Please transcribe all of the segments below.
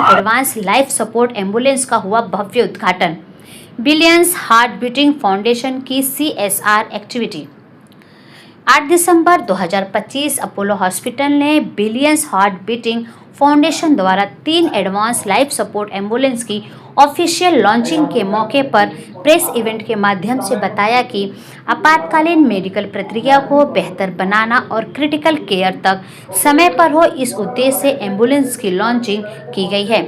Advance life support ambulance का हुआ भव्य उद्घाटन। बिलियंस हार्ट बीटिंग फाउंडेशन की CSR एक्टिविटी। 8 दिसंबर 2025 अपोलो हॉस्पिटल ने बिलियंस हार्ट बीटिंग फाउंडेशन द्वारा 3 एडवांस लाइफ सपोर्ट एम्बुलेंस की ऑफिशियल लॉन्चिंग के मौके पर प्रेस इवेंट के माध्यम से बताया कि आपातकालीन मेडिकल प्रक्रिया को बेहतर बनाना और क्रिटिकल केयर तक समय पर हो, इस उद्देश्य से एम्बुलेंस की लॉन्चिंग की गई है।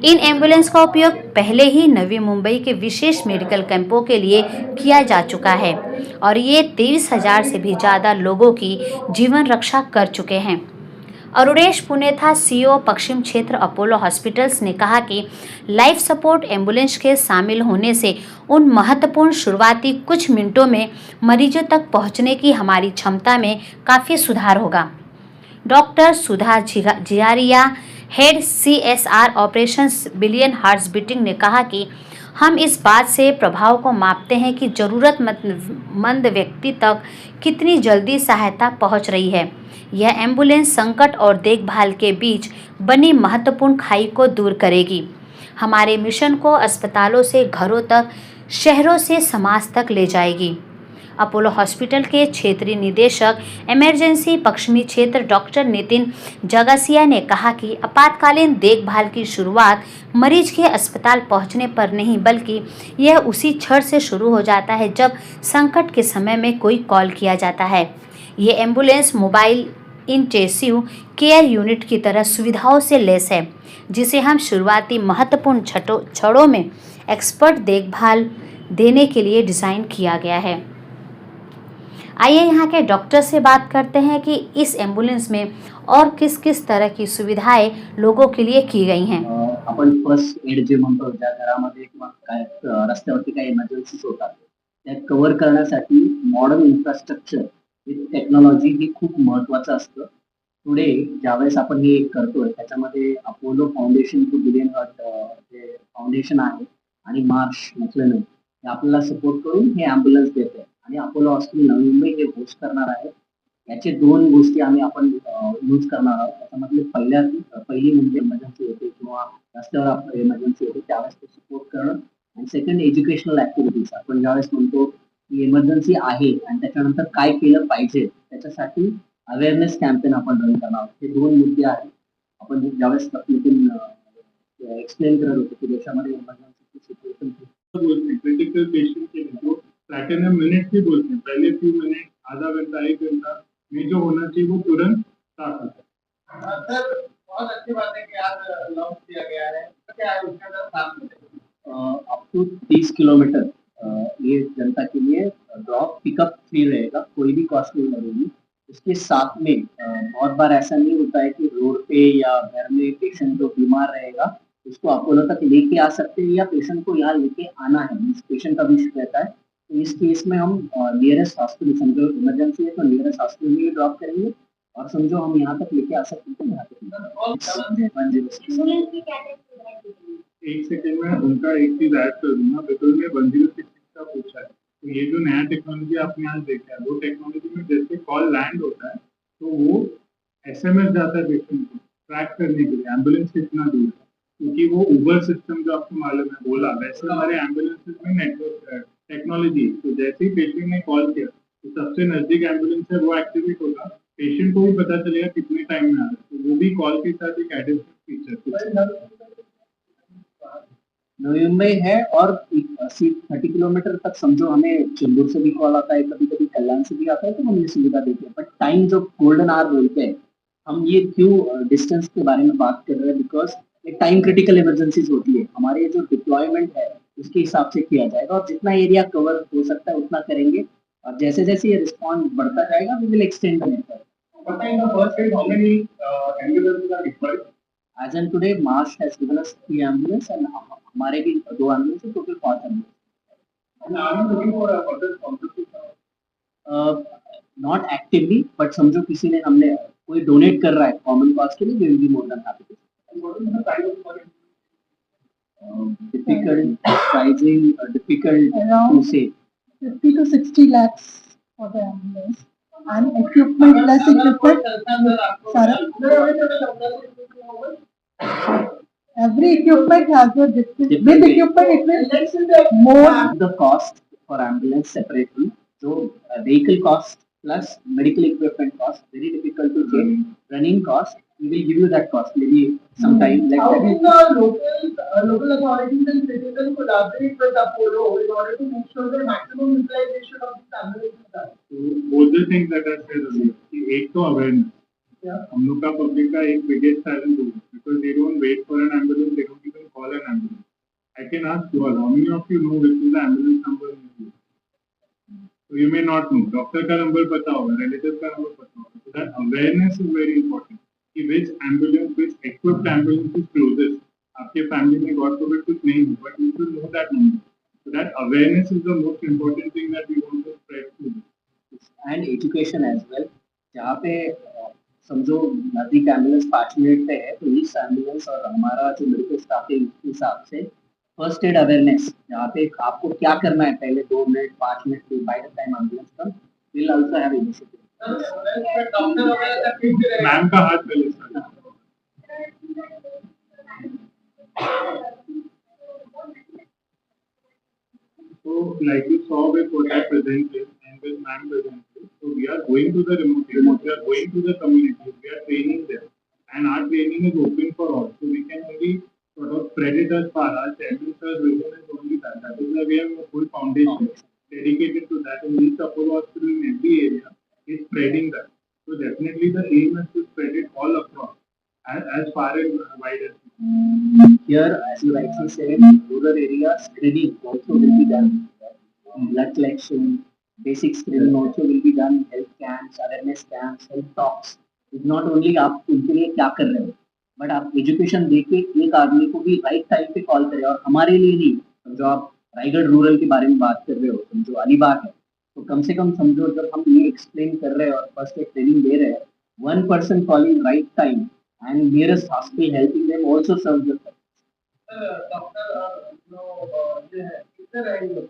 इन एम्बुलेंस का उपयोग पहले ही नवी मुंबई के विशेष मेडिकल कैंपों के लिए किया जा चुका है और ये 23,000 से भी ज़्यादा लोगों की जीवन रक्षा कर चुके हैं। अरुणेश पुनेथा, CEO पश्चिम क्षेत्र अपोलो हॉस्पिटल्स ने कहा कि लाइफ सपोर्ट एम्बुलेंस के शामिल होने से उन महत्वपूर्ण शुरुआती कुछ मिनटों में मरीजों तक पहुंचने की हमारी क्षमता में काफ़ी सुधार होगा। Doctor Sudha Jiyaria, head CSR operations billion hearts beating ने कहा कि हम इस बात से प्रभाव को मापते हैं कि ज़रूरतमंद व्यक्ति तक कितनी जल्दी सहायता पहुंच रही है। यह एम्बुलेंस संकट और देखभाल के बीच बनी महत्वपूर्ण खाई को दूर करेगी। हमारे मिशन को अस्पतालों से घरों तक, शहरों से समाज तक ले जाएगी। अपोलो हॉस्पिटल के क्षेत्रीय निदेशक इमरजेंसी पश्चिमी क्षेत्र डॉक्टर नितिन जगसिया ने कहा कि आपातकालीन देखभाल की शुरुआत मरीज के अस्पताल पहुंचने पर नहीं, बल्कि यह उसी क्षण से शुरू हो जाता है जब संकट के समय में कोई कॉल किया जाता है। ये ambulance mobile intensive care unit की तरह सुविधाओं से लैस है, जिसे हम शुरुआती महत्वपूर्ण क्षणों में एक्सपर्ट देखभाल देने के लिए डिज़ाइन किया गया है। आइए यहाँ के डॉक्टर से बात करते हैं कि इस एम्बुलेंस में और किस किस तरह की सुविधाएं लोगों के लिए की गई हैं। आपण फर्स्ट एड जे म्हणतो, ज्या घरामध्ये किंवा काय रस्त्यावरती काही इमर्जन्सीज होतात त्या कव्हर करण्यासाठी मॉडर्न इन्फ्रास्ट्रक्चर विथ टेक्नॉलॉजी हे खूप महत्वाचं असतं. पुढे ज्यावेळेस आपण हे करतोय त्याच्यामध्ये Apollo foundation two billion heart जे फाउंडेशन आहे आणि मार्श मॅक्लेनन हे आपल्याला सपोर्ट करून हे ॲम्ब्युलन्स देते आणि अपोलो हॉस्पिटल नवी मुंबई हे होस्ट करणार आहे. याचे 2 गोष्टी आपण यूज करणार आहोत. त्याच्यामधली पहिली म्हणजे इमर्जन्सी होते किंवा रस्त्यावर इमर्जन्सी होते त्यावेळेस ते सपोर्ट करणं आणि सेकंड एज्युकेशनल ॲक्टिव्हिटीज. आपण ज्यावेळेस म्हणतो की इमर्जन्सी आहे आणि त्याच्यानंतर काय केलं पाहिजे त्याच्यासाठी अवेअरनेस कॅम्पेन आपण रन करणार आहोत. हे 2 मुद्दे आहेत. आपण ज्यावेळेस नितीन एक्सप्लेन करत होतो की देशामध्ये इमर्जन्सीची सिच्युएशन क्रिटिकल पेशेंट के लिए प्लैटिनम मिनट भी बोलते हैं, पहले फ्यू मिनट, आधा घंटा, 1 घंटा में जो होना चाहिए वो तुरंत साफ होता है। सर, बहुत अच्छी बात है कि आज लॉन्च किया गया है। क्या है उसके अंदर साफ अप टू 30 किलोमीटर ये जनता के लिए ड्रॉप पिकअप फ्री रहेगा, कोई भी कॉस्ट नहीं लगेगी। इसके साथ में बहुत बार ऐसा नहीं होता है कि रोड पे या घर में पेशेंट जो बीमार रहेगा उसको अपोलो तक लेके आ सकते हैं या पेशेंट को यहाँ लेके आना है, मीन्स पेशेंट का भी रहता है। तो इस केस में हम नियरेस्ट हॉस्पिटल, समझो इमरजेंसी है तो नियरेस्ट हॉस्पिटल में ड्रॉप करेंगे और समझो हम यहाँ तक लेके आ सकते हैं तो यहाँ तक। एक सेकंड में उनका एक चीज ऐड कर दूंगा, बिल्कुल में 1066 का पूछा है। तो ये जो नया टेक्नोलॉजी आपने आज देखा है, वो टेक्नोलॉजी में जैसे कॉल लैंड होता है तो वो SMS जाता है पेशेंट को ट्रैक करने के लिए एम्बुलेंस कितना दूर है, क्योंकि वो उबर सिस्टम जो आपको मालूम है बोला, वैसे हमारे एम्बुलेंसेज में नेटवर्क टेक्नोलॉजी। तो जैसे ही पेशेंट ने कॉल किया तो सबसे नजदीक एम्बुलेंस है वो एक्टिवेट होगा, पेशेंट को भी पता चलेगा कितने टाइम में आ रहा है। तो वो भी कॉल के साथ एक एडिशनल फीचर नवी मुंबई है और 30 किलोमीटर तक समझो हमें चेंबूर से भी कॉल आता है, कभी कभी कल्याण से भी आता है, तो हम ये सुविधा देते हैं। बट टाइम जो गोल्डन आवर बोलते हैं, हम ये क्यों डिस्टेंस के बारे में बात कर रहे हैं, बिकॉज एक टाइम क्रिटिकल इमरजेंसीज होती है, हमारे जो डिप्लॉयमेंट है उसके हिसाब से किया जाएगा और जितना एरिया कवर हो सकता है उतना करेंगे और जैसे जैसे ये रिस्पॉन्स बढ़ता जाएगा we will extend the network. As on today, Marsh has given us 3 ambulance and हमारे भी 2 ambulance है, total 5 ambulance। Not actively, but समझो किसी ने हमने कोई डोनेट कर रहा है कॉमन कॉज के लिए, we will be more than happy. Difficult pricing, difficult to say. 50 to 60 lakhs for the ambulance and equipment plus equipment. every equipment has a different. Different With rate. equipment, it will Let's say that more. The cost for ambulance separately. So vehicle cost plus medical equipment cost, very difficult to say. Running cost, we will give you that cost maybe sometime. how Like can the local authorities and citizens collaborate with Apollo in order to make sure the maximum utilization of this ambulance is done? So both the things that I said earlier, कि एक तो awareness, Yeah. हम लोग का public का एक biggest challenge होगा because they don't wait for an ambulance, they don't even call an ambulance. I can ask you all, how many of you know which is the ambulance number in your group? So you may not know. Doctor का number पता होगा, relative का number पता होगा. So that awareness is very important. कि which ambulance, which equipped ambulance is closest. आपके family में God forbid कुछ नहीं हो, but you should know that number. So that awareness is the most important thing that we want to spread to. And education as well. जहाँ पे समझो नजदीक ambulance 5 minute पे है तो इस एम्बुलेंस और हमारा जो मेडिकल स्टाफ है उसके हिसाब से फर्स्ट एड अवेयरनेस, जहाँ पे आपको क्या करना है पहले 2 minute 5 minute by the time ambulance come, will also have initiative. Doctor वगैरह का टीम भी रहेगा. मैम का हाथ पहले start. So, like you saw with what I presented and with ma'am presented, so we are going to the remote areas, we are going to the communities, we are training them, and our training is open for all. So we can only sort of spread it as far. Our chairman sir's vision is only that. That is why we have a full foundation dedicated to that, and each Apollo hospital in every area is spreading that. So definitely the aim is to spread it all across, as far and wide as possible. Here, as you rightly said, rural area screening also will be done. Blood collection, basic screening also will be done. Health camps, awareness camps, health talks. It's not only आप उनके लिए क्या कर रहे हो, but आप education देके एक आदमी को भी राइट टाइम पे कॉल करें. और हमारे लिए नहीं, समझो आप रायगढ़ रूरल के बारे में बात कर रहे हो, समझो अलीबाग है, तो कम से कम समझो जब हम ये एक्सप्लेन कर रहे हैं और फर्स्ट एड ट्रेनिंग दे रहे हैं, 1 person calling right time and nearest hospital helping them also serves the purpose. Doctor ये है कितने रहेंगे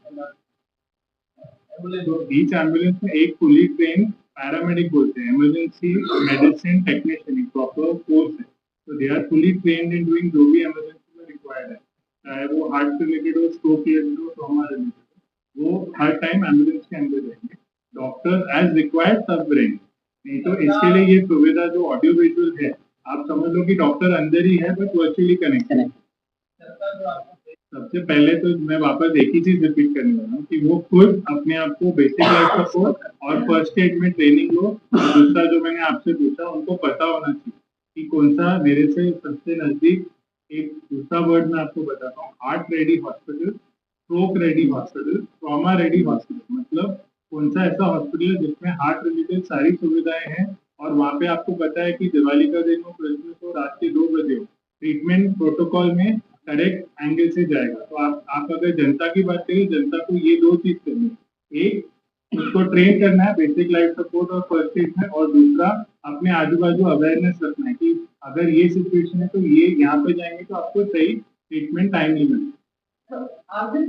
एम्बुलेंस? तो each ambulance में एक fully trained paramedic बोलते हैं, emergency medicine technician, एक proper course है. So they are fully trained in doing जो भी emergency में required है, चाहे वो heart related हो, stroke related हो, trauma related हो, वो हर time ambulance के अंदर रहेंगे. Doctors as required तब रहेंगे. नहीं तो इसके लिए ये सुविधा जो ऑडियो विजुअल है, आप समझ लो कि डॉक्टर अंदर ही है बट वर्चुअली कनेक्टेड है. सबसे पहले तो मैं वापस एक ही चीज रिपीट करने वाला हूँ कि वो खुद अपने आप को बेसिक लाइफ सपोर्ट और फर्स्ट एड में ट्रेनिंग लो. दूसरा जो मैंने आपसे पूछा, उनको पता होना चाहिए कि कौन सा मेरे से सबसे नजदीक. एक दूसरा वर्ड मैं आपको बताता हूँ, heart ready hospital, stroke ready hospital, trauma ready hospital. मतलब कौन सा ऐसा हॉस्पिटल है जिसमें हार्ट रिलेटेड सारी सुविधाएं हैं और वहाँ पे आपको पता है कि दिवाली का दिन हो, क्रिसमस हो, रात के 2 बजे हो, ट्रीटमेंट प्रोटोकॉल में करेक्ट एंगल से जाएगा. तो आप अगर जनता की बात करें, जनता को ये 2 चीज करनी है. एक, उसको ट्रेन करना है बेसिक लाइफ सपोर्ट और फर्स्ट एड में, और दूसरा अपने आजू बाजू अवेयरनेस रखना है कि अगर ये सिचुएशन है तो ये यहाँ पे जाएंगे तो आपको सही ट्रीटमेंट टाइमली मिलेगा. आखिर